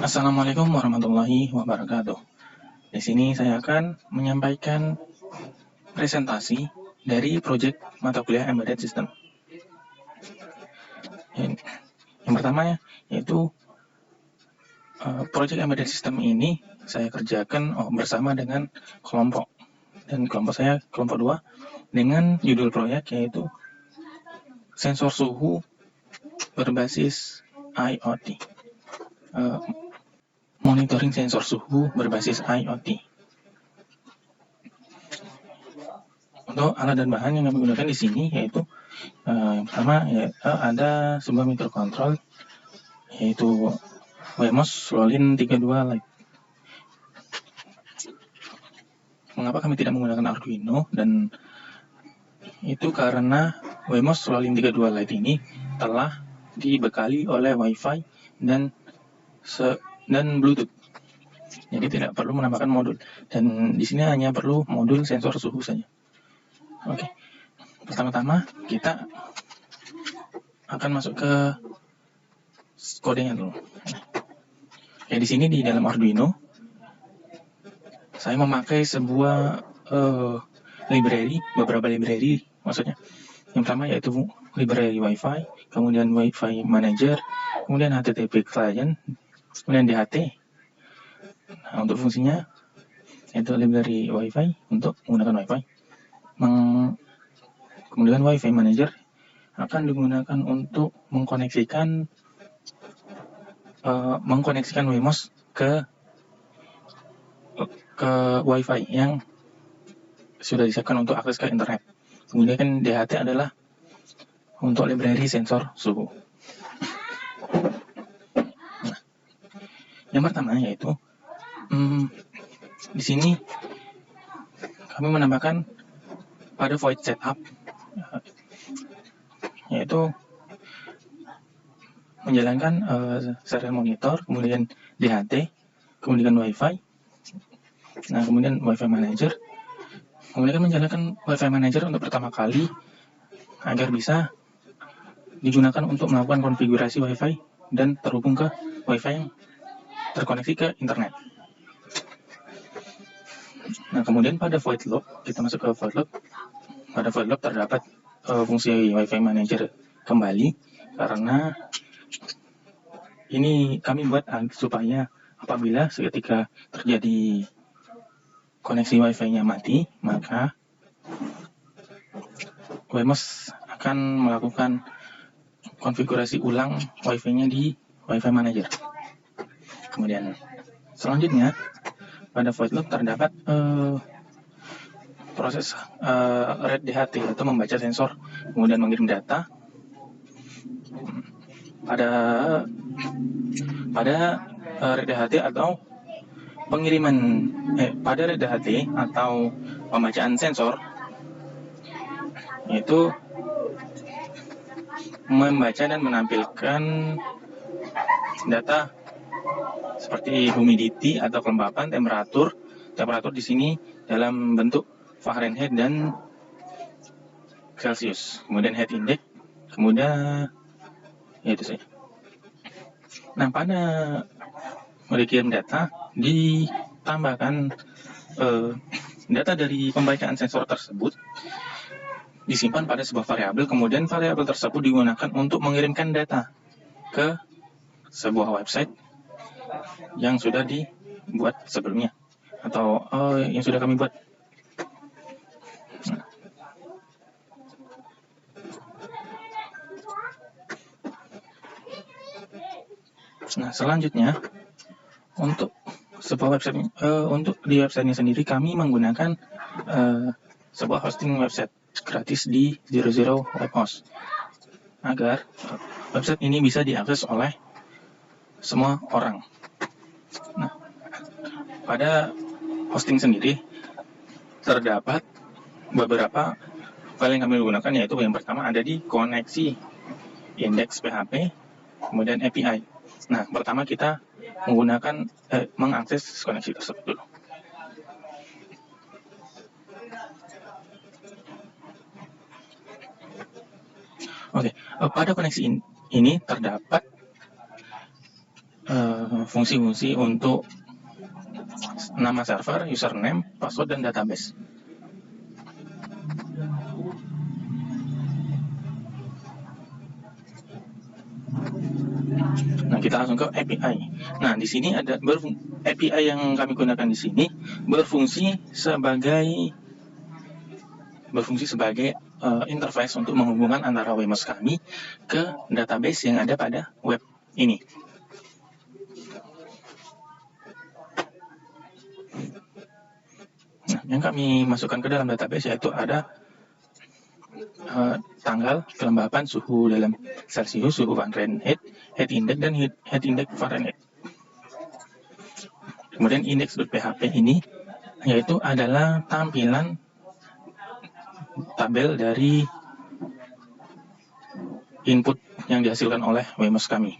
Assalamualaikum warahmatullahi wabarakatuh. Di sini saya akan menyampaikan presentasi dari proyek mata kuliah Embedded System. Yang pertama yaitu proyek Embedded System ini saya kerjakan bersama dengan kelompok. Dan kelompok saya kelompok 2 dengan judul proyek yaitu sensor suhu berbasis IoT. Monitoring sensor suhu berbasis IoT. Untuk alat dan bahan yang kami gunakan di sini yaitu yang pertama ada sebuah microcontrol yaitu Wemos Rollin 32 Lite. Mengapa kami tidak menggunakan Arduino? Dan itu karena Wemos Rollin 32 Lite ini telah dibekali oleh Wi-Fi dan Bluetooth. Jadi tidak perlu menambahkan modul. Dan di sini hanya perlu modul sensor suhu saja. Oke. Pertama-tama kita akan masuk ke kodenya dulu. Di sini di dalam Arduino saya memakai sebuah beberapa library maksudnya. Yang pertama yaitu library Wi-Fi, kemudian Wi-Fi Manager, kemudian HTTP Client, kemudian DHT. Nah, untuk fungsinya yaitu library Wi-Fi untuk menggunakan Wi-Fi. Kemudian Wi-Fi Manager akan digunakan untuk mengkoneksikan Wemos ke Wi-Fi yang sudah disiapkan untuk akses ke internet. Kemudian DHT adalah untuk library sensor suhu. Nah, yang pertama yaitu di sini kami menambahkan pada void setup yaitu menjalankan serial monitor, kemudian DHT, kemudian Wi-Fi. Nah, kemudian Wi-Fi Manager. Kemudian menjalankan Wi-Fi Manager untuk pertama kali agar bisa digunakan untuk melakukan konfigurasi Wi-Fi dan terhubung ke Wi-Fi yang terkoneksi ke internet. Nah, kemudian pada void loop, kita masuk ke void loop. Pada void loop terdapat fungsi Wi-Fi Manager kembali karena ini kami buat supaya apabila seketika terjadi koneksi Wi-Fi-nya mati, maka Wemos akan melakukan konfigurasi ulang Wi-Fi-nya di Wi-Fi Manager. Kemudian selanjutnya pada void loop terdapat proses read DHT atau membaca sensor kemudian mengirim data pada read DHT atau pengiriman pada read DHT atau pembacaan sensor yaitu membaca dan menampilkan data seperti humidity atau kelembapan, temperatur di sini dalam bentuk Fahrenheit dan Celsius, kemudian heat index, kemudian itu saja. Nah, pada dikirim data ditambahkan data dari pembacaan sensor tersebut disimpan pada sebuah variabel, kemudian variabel tersebut digunakan untuk mengirimkan data ke sebuah website yang sudah dibuat sebelumnya atau yang sudah kami buat. Nah, selanjutnya untuk sebuah website untuk di websitenya sendiri kami menggunakan sebuah hosting website gratis di 00 Webhost agar website ini bisa diakses oleh semua orang. Nah, pada hosting sendiri terdapat beberapa file yang kami gunakan, yaitu yang pertama ada di koneksi indeks PHP, kemudian API. Nah, pertama kita menggunakan mengakses koneksi tersebut dulu. Oke, pada koneksi ini terdapat fungsi-fungsi untuk nama server, username, password, dan database. Nah, kita langsung ke API. Nah, di sini ada API yang kami gunakan di sini berfungsi sebagai interface untuk menghubungkan antara WMOS kami ke database yang ada pada web ini. Nah, yang kami masukkan ke dalam database yaitu ada tanggal, kelembapan, suhu dalam Celsius, suhu Fahrenheit, heat index, dan heat index Fahrenheit. Kemudian index.php ini yaitu adalah tampilan tabel dari input yang dihasilkan oleh WMOS kami.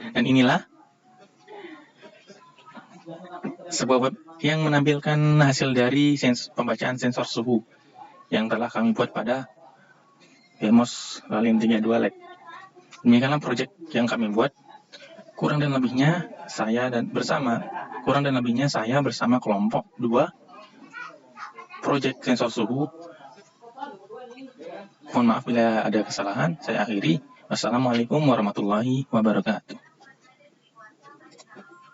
Dan inilah sebuah web yang menampilkan hasil dari pembacaan sensor suhu yang telah kami buat pada WMOS Lalin 32 Lite. Demikianlah project yang kami buat. Kurang dan lebihnya saya bersama kelompok 2 project sensor suhu. Mohon maaf bila ada kesalahan. Saya akhiri. Wassalamualaikum warahmatullahi wabarakatuh.